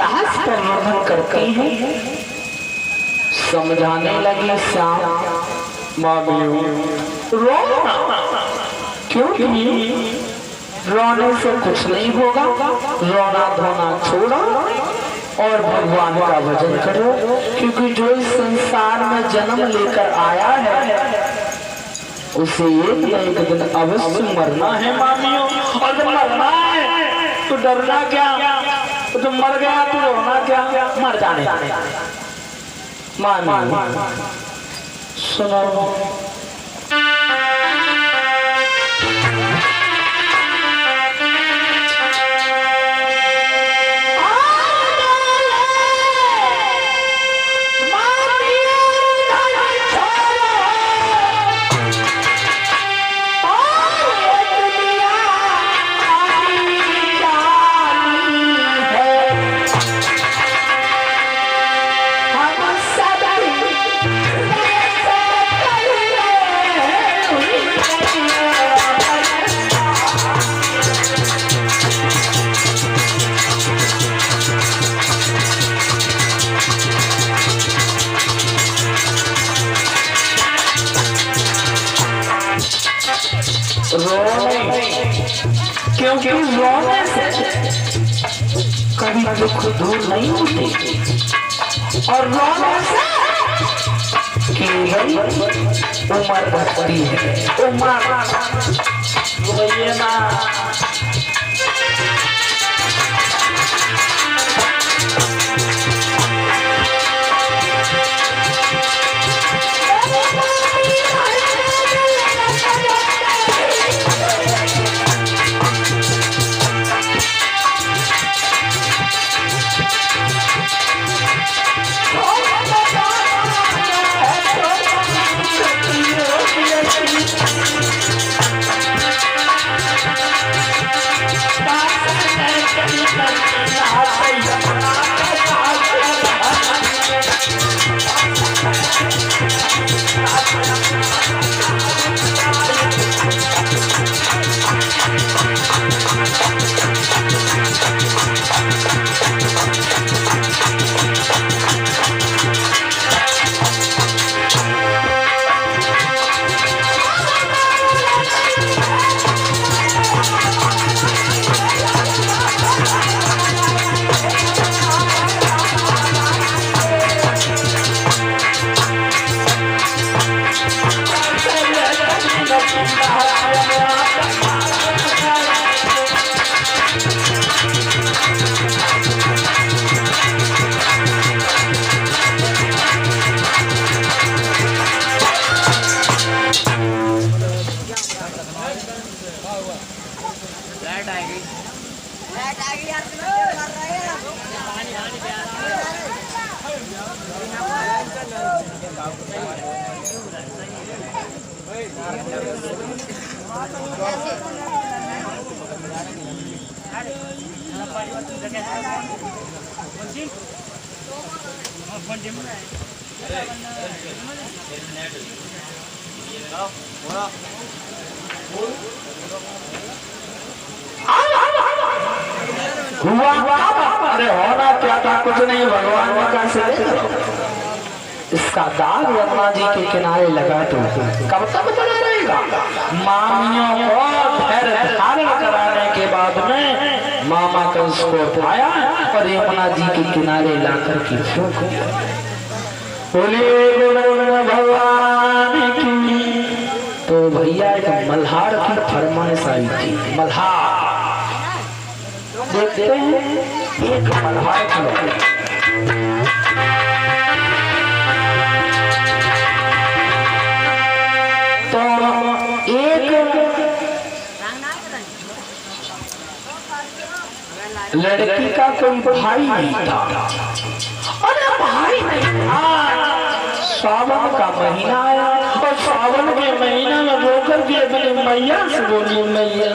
इतिहास पर वर्णन करती है। समझाने लगी श्याम मामियों रोना क्योंकि रोने से कुछ नहीं होगा, रोना धोना छोड़ो और भगवान का भजन करो, क्योंकि जो इस संसार में जन्म लेकर आया है उसे एक न एक दिन अवश्य मरना है मामियों। और जब मरना है तो डरना क्या, तो मर गया तो रोना क्या, मर जाने मामियों सुनो। क्योंकि रोने से कभी दुख दूर नहीं होते और रोने से केवल उम्र बढ़ती है। उम्र रोइए ना, अरे होना क्या था, कुछ नहीं, भगवान ने कहा से इसका दाग यमुना जी के किनारे लगा तो कब तक चला रहेगा। मामियों को धैर्य धारण कराने के बाद में मामा का उसको उठाया और यमुना जी के किनारे लाकर के फूंक बोले भगवान की। तो भैया एक मल्हार की फरमाइश आई थी। मल्हार देखते हैं एक मल्हार तो एक लड़की का कोई भाई नहीं था। अरे भाई नहीं था, सावन का महीना आया और सावन के महीना में रोकर के अपने मैया से बोली, मैया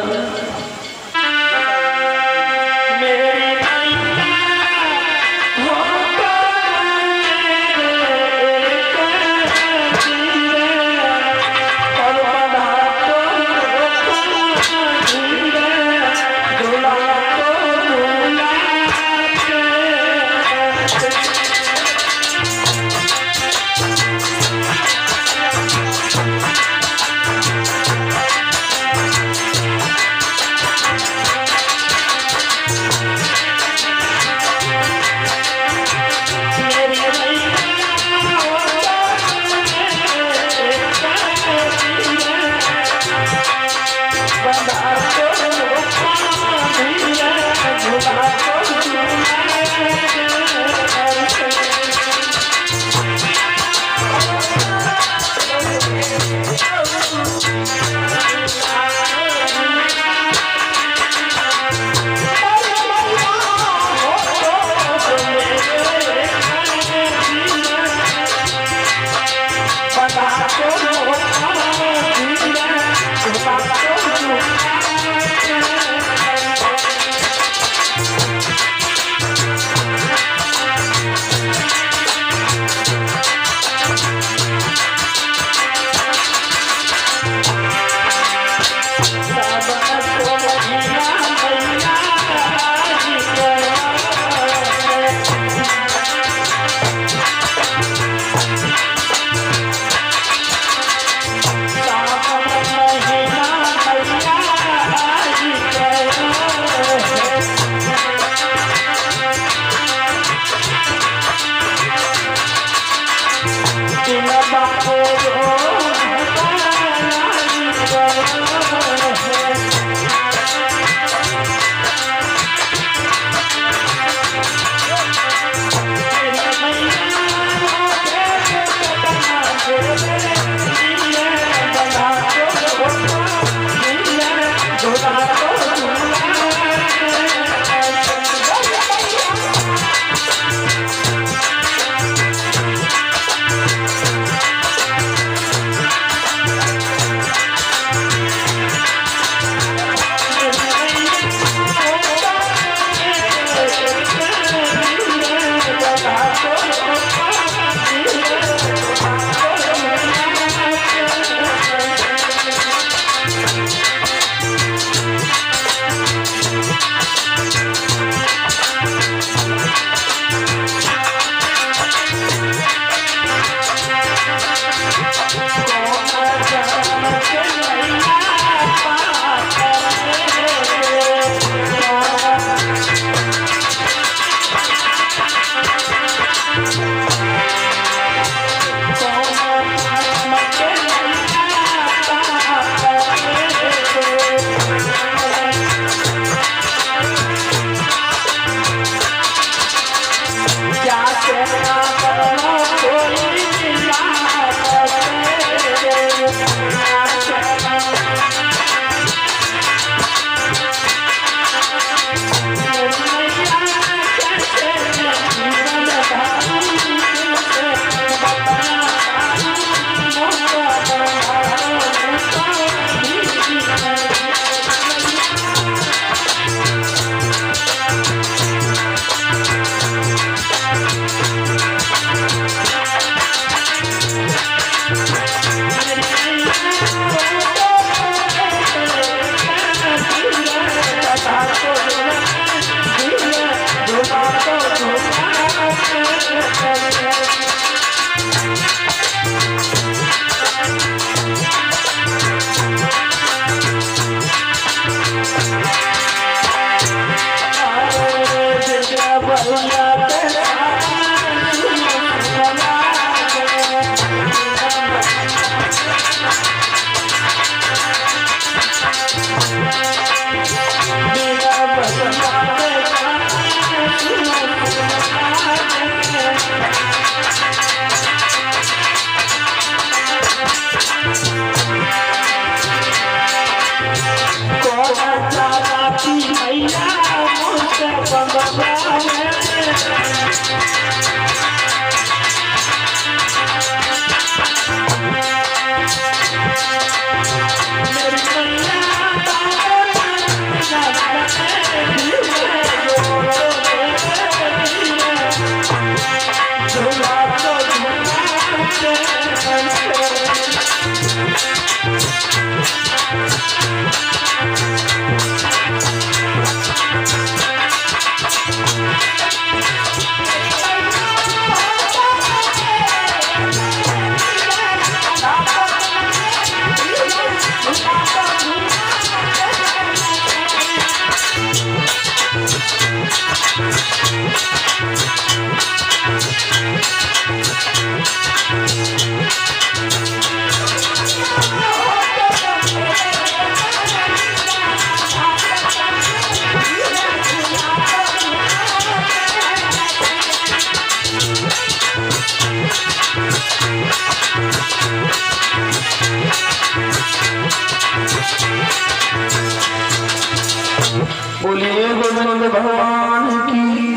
बोलिए गोविंद भगवान की।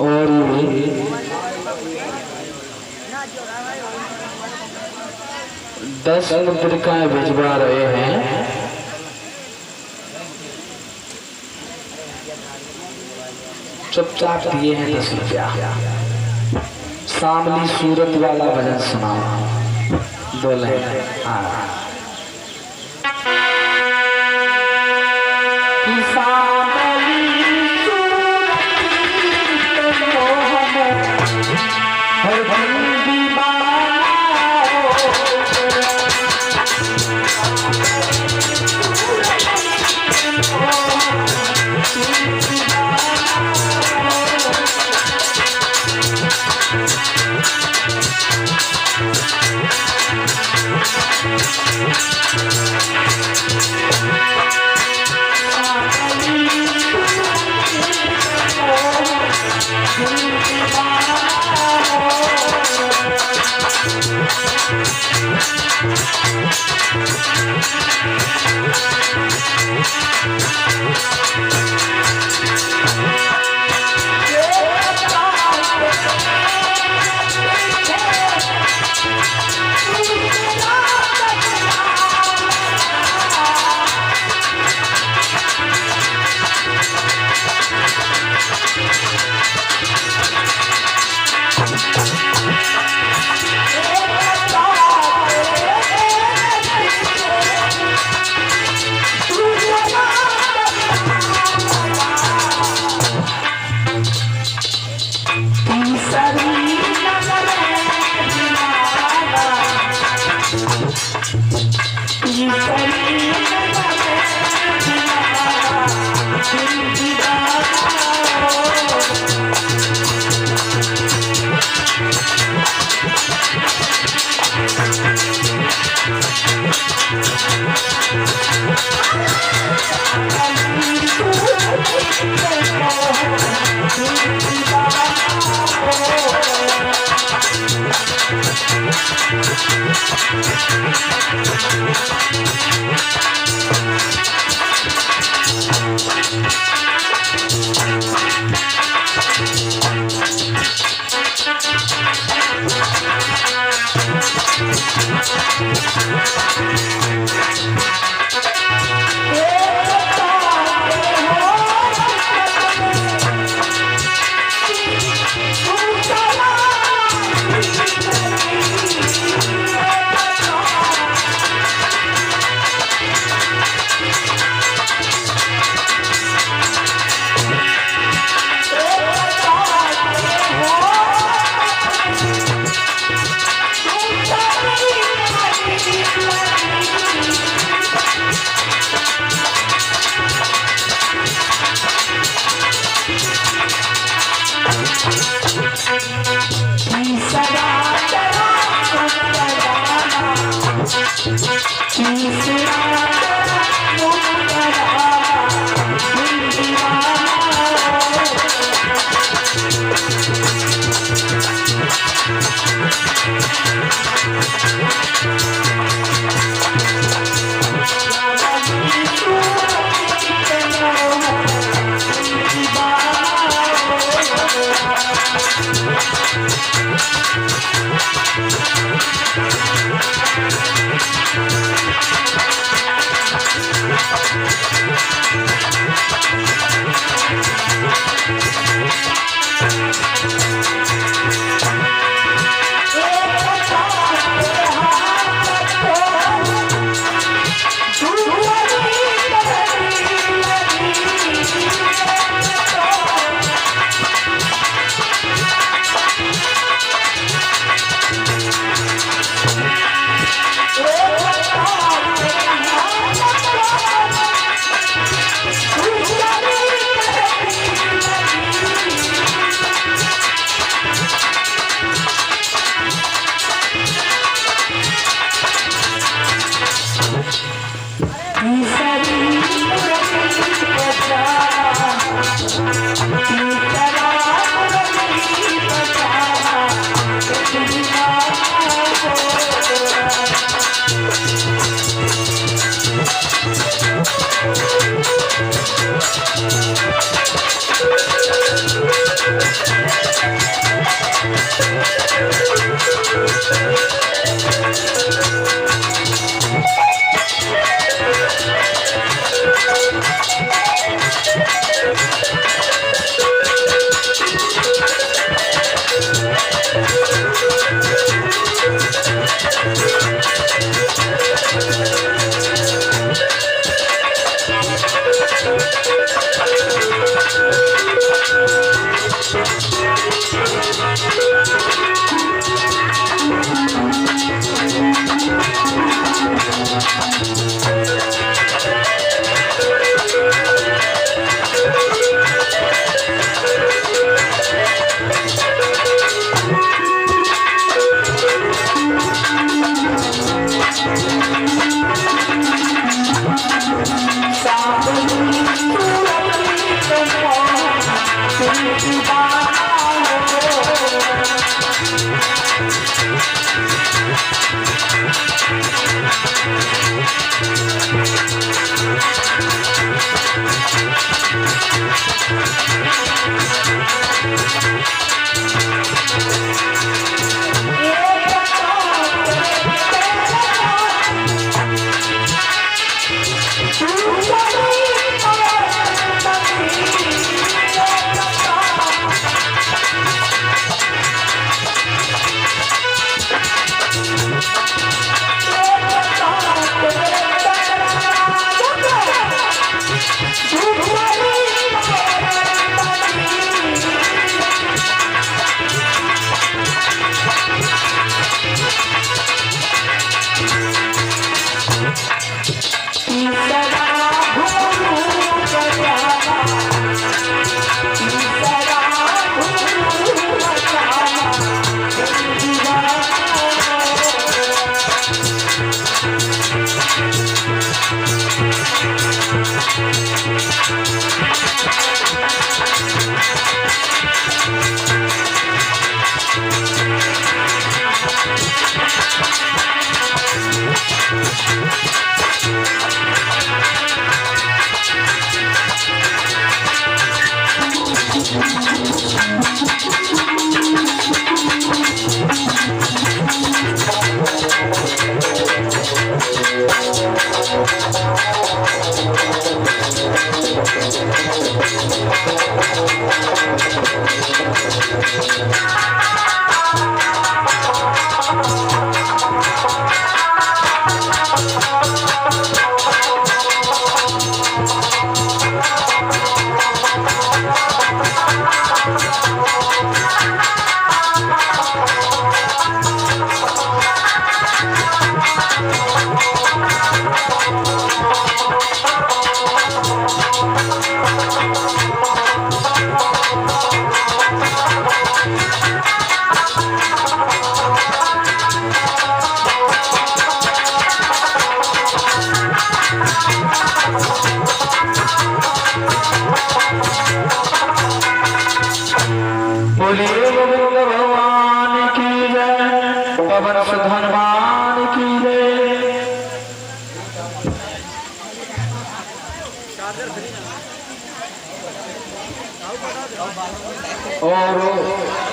और 10 मुद्रिकाएं भिजवा रहे हैं। चुपचाप दिए हैं 10 रुपया। सामली सूरत वाला भजन सुनाओ। बोले हाँ।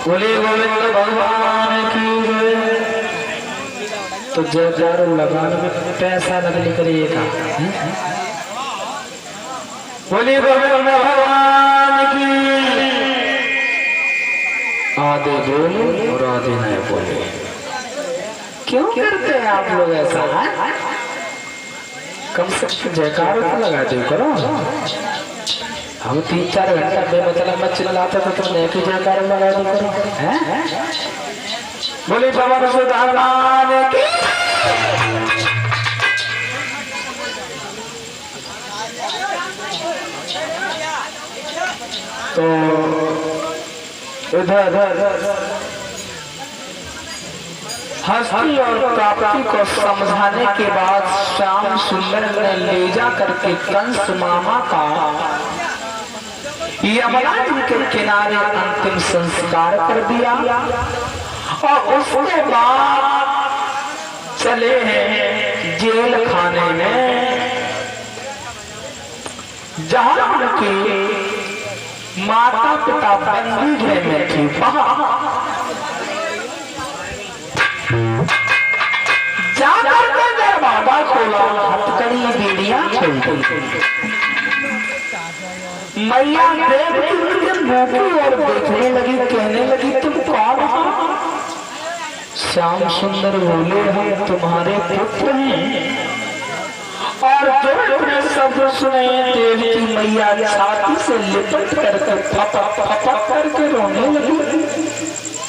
बोले गोविंद भगवान की जय। तो जयकार लगाने में पैसा लगने करिएगा। बोले गोविंद भगवान की। आधे बोले और आधे नहीं बोले। क्यों करते हैं आप लोग ऐसा? कम से कम जयकार तो लगा दो करो। हम 3-4 घंटा बेमतलब में चिल्लाते तो तुमने एक ही जयकार लगा दी करो। बोले पवन सुत हनुमान की। तो इधर हस्ती और प्राप्ति को समझाने के बाद श्याम सुंदर ने ले जा करके कंस मामा का यमुना जी के किनारे अंतिम संस्कार कर दिया और उसके बाद चले हैं जेल खाने में, जहां उनके माता पिता बंदी गृह में थी। जाकर के दरवाजा खोला, हथकड़ी बेड़ियां खोल दी। मैया देव भूखी और देखने लगी, कहने लगी तुम कौन हो? श्याम सुंदर बोले हम तुम्हारे पुत्र हैं। और जो शब्द सुने देव की मैया छाती से लिपट करके फपक करके रोने लगी।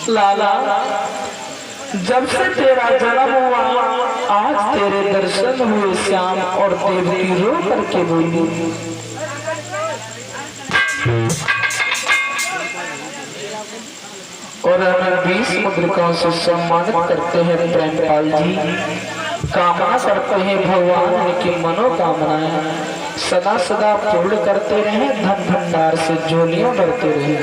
लाला जब से तेरा जन्म हुआ आज तेरे दर्शन हुए श्याम। और देवकी रो करके बोली। और हमें 20 मुद्रिकाओं से सम्मानित करते हैं प्रेमपाल जी। कामना करते हैं भगवान की मनोकामनाएं सदा सदा पूर्ण करते रहे, धन भंडार से झोलियां भरते रहे।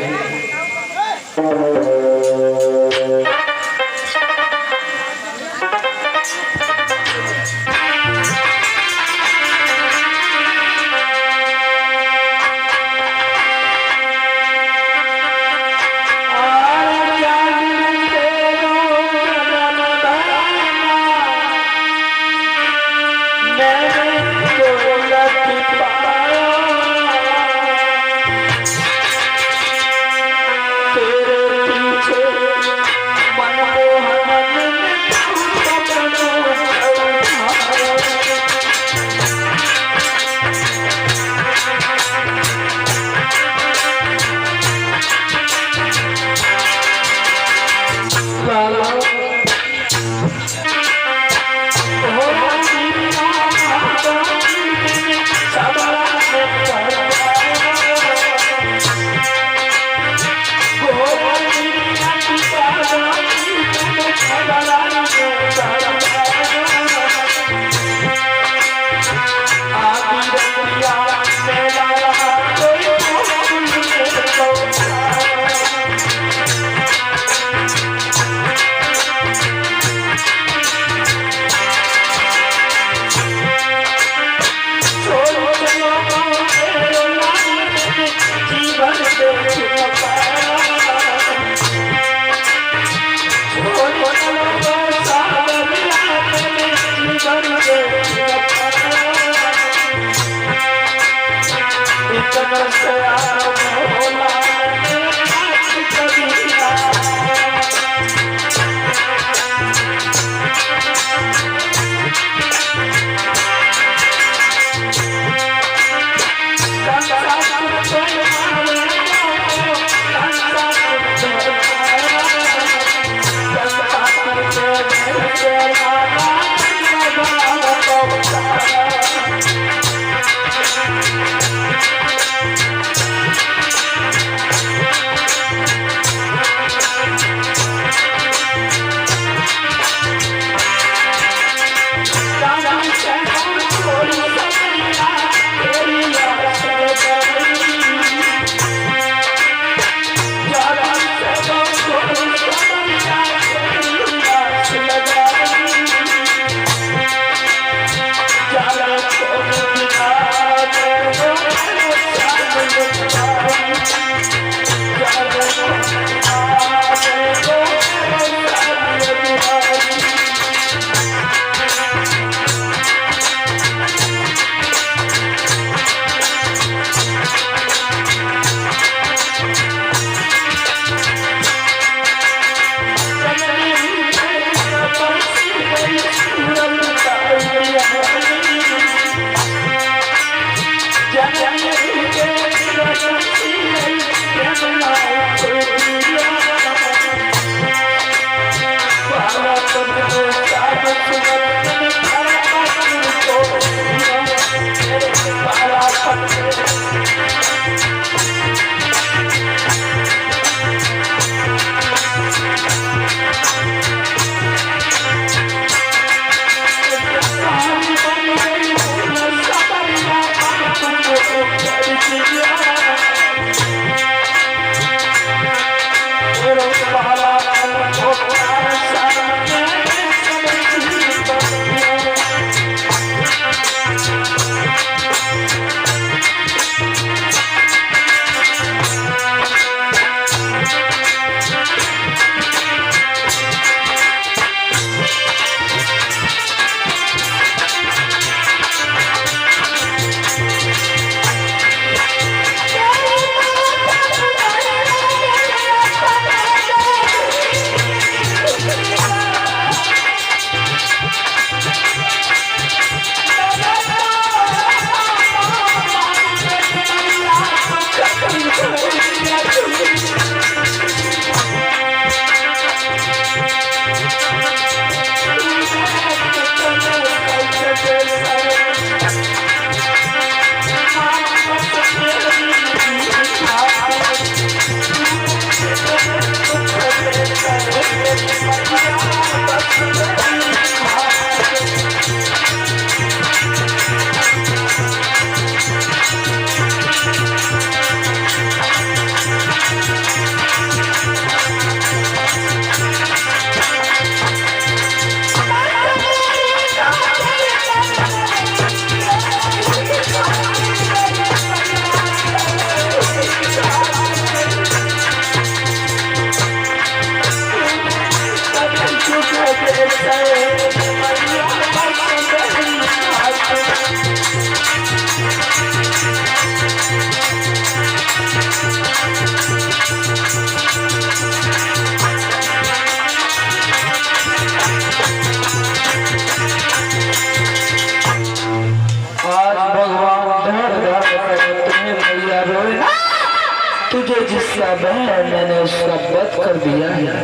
तुझे जिसका बहन मैंने उसका वध कर दिया है,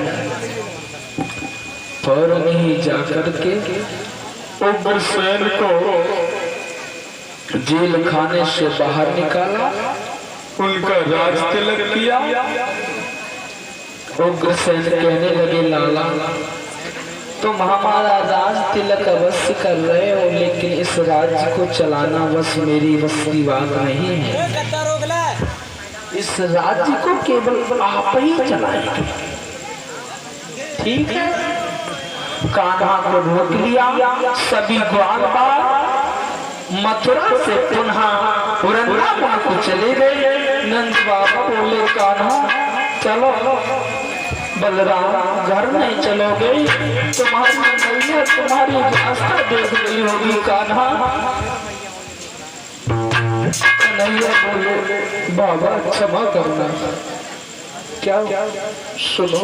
फौरन ही जाकर के उग्रसेन को जेल खाने से बाहर निकाला, उनका राज तिलक किया। उग्रसेन कहने लगे, लाला तुम हमारा राज तिलक अवश्य कर रहे हो, लेकिन इस राज्य को चलाना बस मेरी बस की बात नहीं है। इस राज्य को केवल आप ही चलाएंगे, ठीक है? कान्हा को रोक लिया, सभी ग्वालवाल मथुरा से पुनः वृंदावन को चले गए। नंद बाबा बोले, कान्हा चलो, बलराम घर नहीं चलोगे, तुम्हारी मैया तुम्हारी रास्ता देख रही होगी। कान्हा कन्हैया बोले, बाबा क्षमा करना। क्या सुनो,